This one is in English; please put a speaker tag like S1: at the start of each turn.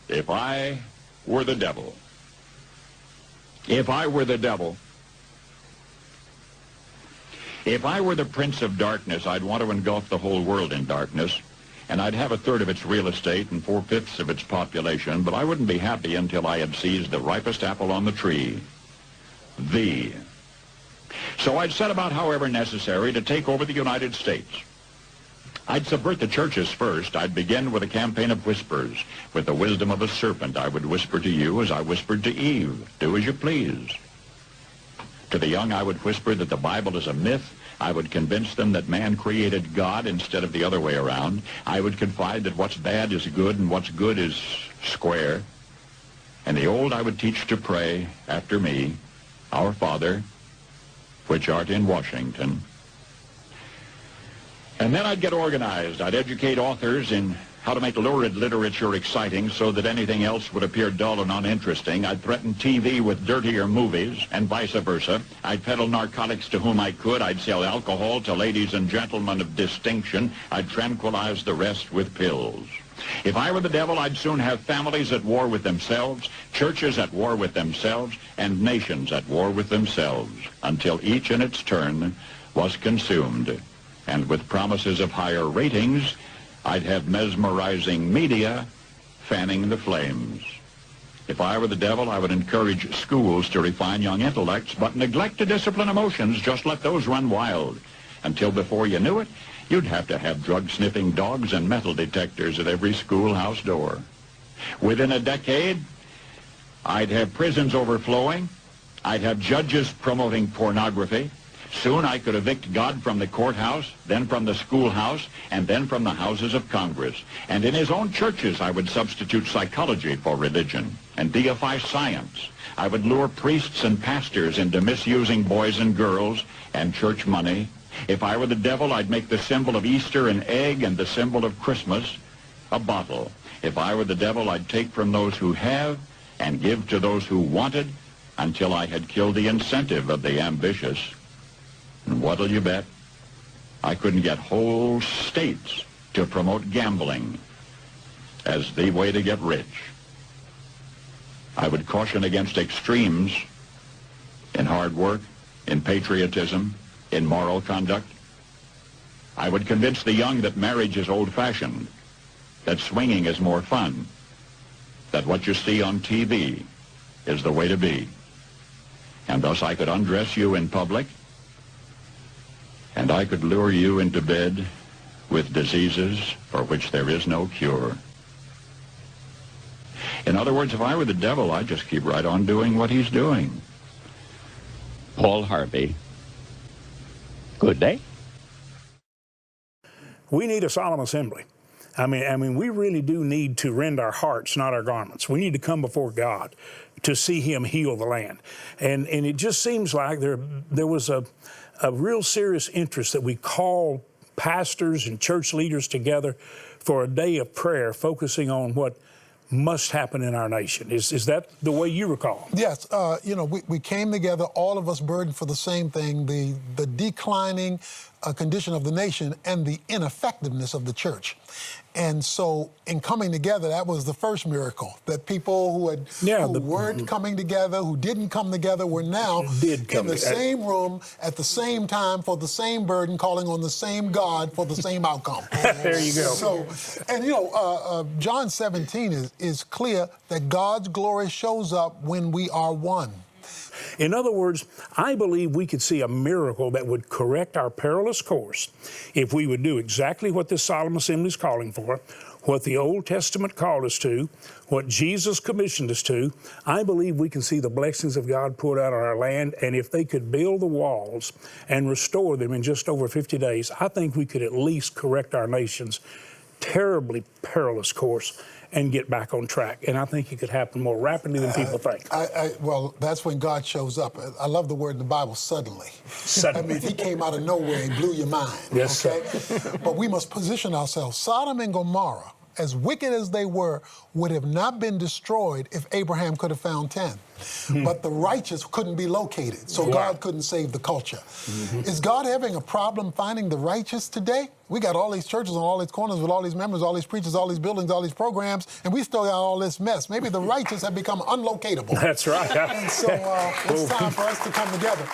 S1: If I were the devil, if I were the devil, if I were the prince of darkness, I'd want to engulf the whole world in darkness, and I'd have a third of its real estate and 4/5 of its population, but I wouldn't be happy until I had seized the ripest apple on the tree, thee. So I'd set about, however necessary, to take over the United States. I'd subvert the churches first. I'd begin with a campaign of whispers. With the wisdom of a serpent, I would whisper to you as I whispered to Eve, do as you please. To the young, I would whisper that the Bible is a myth. I would convince them that man created God instead of the other way around. I would confide that what's bad is good and what's good is square. And the old I would teach to pray after me, Our Father, which art in Washington. And then I'd get organized. I'd educate authors in how to make lurid literature exciting so that anything else would appear dull and uninteresting. I'd threaten TV with dirtier movies and vice versa. I'd peddle narcotics to whom I could. I'd sell alcohol to ladies and gentlemen of distinction. I'd tranquilize the rest with pills. If I were the devil, I'd soon have families at war with themselves, churches at war with themselves, and nations at war with themselves, until each in its turn was consumed. And with promises of higher ratings, I'd have mesmerizing media fanning the flames. If I were the devil, I would encourage schools to refine young intellects, but neglect to discipline emotions. Just let those run wild. Until before you knew it, you'd have to have drug-sniffing dogs and metal detectors at every schoolhouse door. Within a decade, I'd have prisons overflowing. I'd have judges promoting pornography. Soon I could evict God from the courthouse, then from the schoolhouse, and then from the houses of Congress. And in his own churches, I would substitute psychology for religion and deify science. I would lure priests and pastors into misusing boys and girls and church money. If I were the devil, I'd make the symbol of Easter an egg and the symbol of Christmas a bottle. If I were the devil, I'd take from those who have and give to those who wanted until I had killed the incentive of the ambitious. And what'll you bet? I couldn't get whole states to promote gambling as the way to get rich. I would caution against extremes in hard work, in patriotism, in moral conduct. I would convince the young that marriage is old-fashioned, that swinging is more fun, that what you see on TV is the way to be. And thus I could undress you in public, and I could lure you into bed with diseases for which there is no cure. In other words, if I were the devil, I'd just keep right on doing what he's doing. Paul Harvey. Good day.
S2: We need a solemn assembly. I mean, we really do need to rend our hearts, not our garments. We need to come before God to see him heal the land. And it just seems like there was a real serious interest that we call pastors and church leaders together for a day of prayer focusing on what must happen in our nation. Is that the way you recall?
S3: Yes. We came together, all of us burdened for the same thing, the declining condition of the nation and the ineffectiveness of the church. And so in coming together, that was the first miracle, that people who weren't coming together, who didn't come together, were now in the same room at the same time for the same burden, calling on the same God for the same outcome.
S2: There you go.
S3: So, and John 17 is clear that God's glory shows up when we are one.
S2: In other words, I believe we could see a miracle that would correct our perilous course if we would do exactly what this solemn assembly is calling for, what the Old Testament called us to, what Jesus commissioned us to. I believe we can see the blessings of God poured out on our land, and if they could build the walls and restore them in just over 50 days, I think we could at least correct our nation's terribly perilous course and get back on track. And I think it could happen more rapidly than people think.
S3: Well, that's when God shows up. I love the word in the Bible, suddenly.
S2: Suddenly.
S3: I mean, he came out of nowhere and blew your mind.
S2: Yes,
S3: okay?
S2: sir.
S3: But we must position ourselves. Sodom and Gomorrah as wicked as they were, would have not been destroyed if Abraham could have found 10. But the righteous couldn't be located, so God couldn't save the culture. Is God having a problem finding the righteous today? We got all these churches on all these corners with all these members, all these preachers, all these buildings, all these programs, and we still got all this mess. Maybe the righteous have become unlocatable.
S2: That's right.
S3: And so it's time for us to come together.